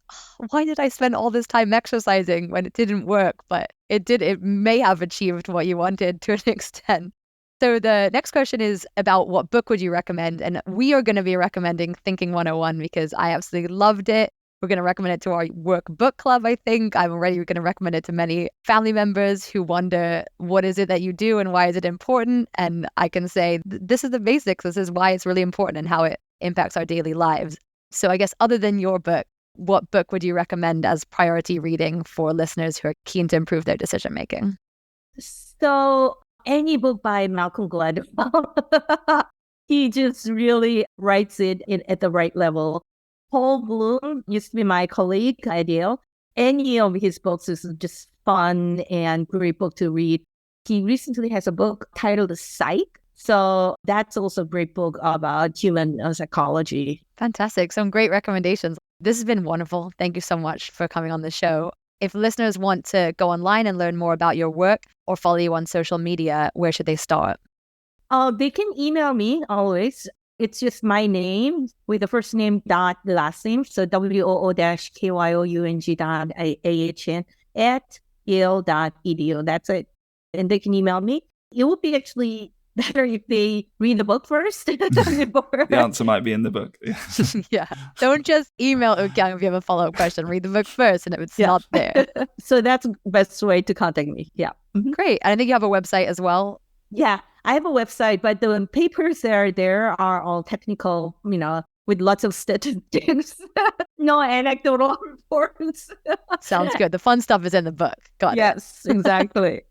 why did I spend all this time exercising when it didn't work? But it did. It may have achieved what you wanted to an extent. So the next question is about what book would you recommend? And we are going to be recommending Thinking 101 because I absolutely loved it. We're going to recommend it to our work book club, I think. I'm already going to recommend it to many family members who wonder, what is it that you do and why is it important? And I can say, this is the basics. This is why it's really important and how it impacts our daily lives. So I guess other than your book, what book would you recommend as priority reading for listeners who are keen to improve their decision making? So any book by Malcolm Gladwell. He just really writes it at the right level. Paul Bloom used to be my colleague at Yale. Any of his books is just fun and great book to read. He recently has a book titled Psych. So that's also a great book about human psychology. Fantastic. Some great recommendations. This has been wonderful. Thank you so much for coming on the show. If listeners want to go online and learn more about your work or follow you on social media, where should they start? They can email me always. It's just my name with the first name dot the last name. So WOO-KYOUNG.AHN at Yale.edu. That's it. and they can email me. It would be actually better if they read the book first. The answer might be in the book. Yeah. Don't just email Woo-kyoung if you have a follow-up question. Read the book first, and if it's not there. So that's the best way to contact me. Yeah. Great. And I think you have a website as well. Yeah, I have a website, but the papers that are there are all technical, with lots of statistics, no anecdotal reports. Sounds good. The fun stuff is in the book. Got it. Yes, exactly.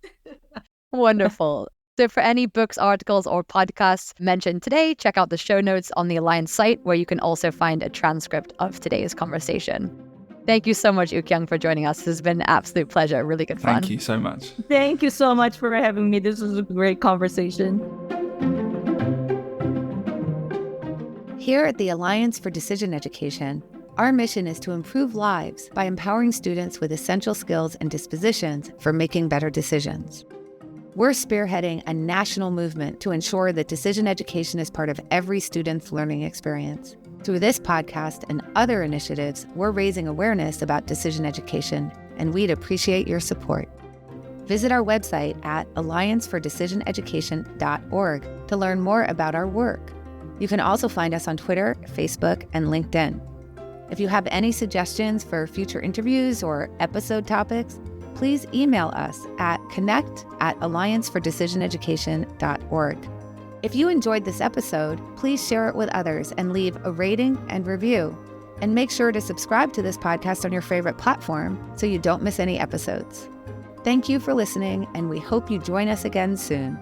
Wonderful. So for any books, articles, or podcasts mentioned today, check out the show notes on the Alliance site, where you can also find a transcript of today's conversation. Thank you so much, Woo-kyoung, for joining us. This has been an absolute pleasure. Really good fun. Thank you so much. Thank you so much for having me. This was a great conversation. Here at the Alliance for Decision Education, our mission is to improve lives by empowering students with essential skills and dispositions for making better decisions. We're spearheading a national movement to ensure that decision education is part of every student's learning experience. Through this podcast and other initiatives, we're raising awareness about decision education, and we'd appreciate your support. Visit our website at alliancefordecisioneducation.org to learn more about our work. You can also find us on Twitter, Facebook, and LinkedIn. If you have any suggestions for future interviews or episode topics, please email us at connect@alliancefordecisioneducation.org. If you enjoyed this episode, please share it with others and leave a rating and review. And make sure to subscribe to this podcast on your favorite platform so you don't miss any episodes. Thank you for listening, and we hope you join us again soon.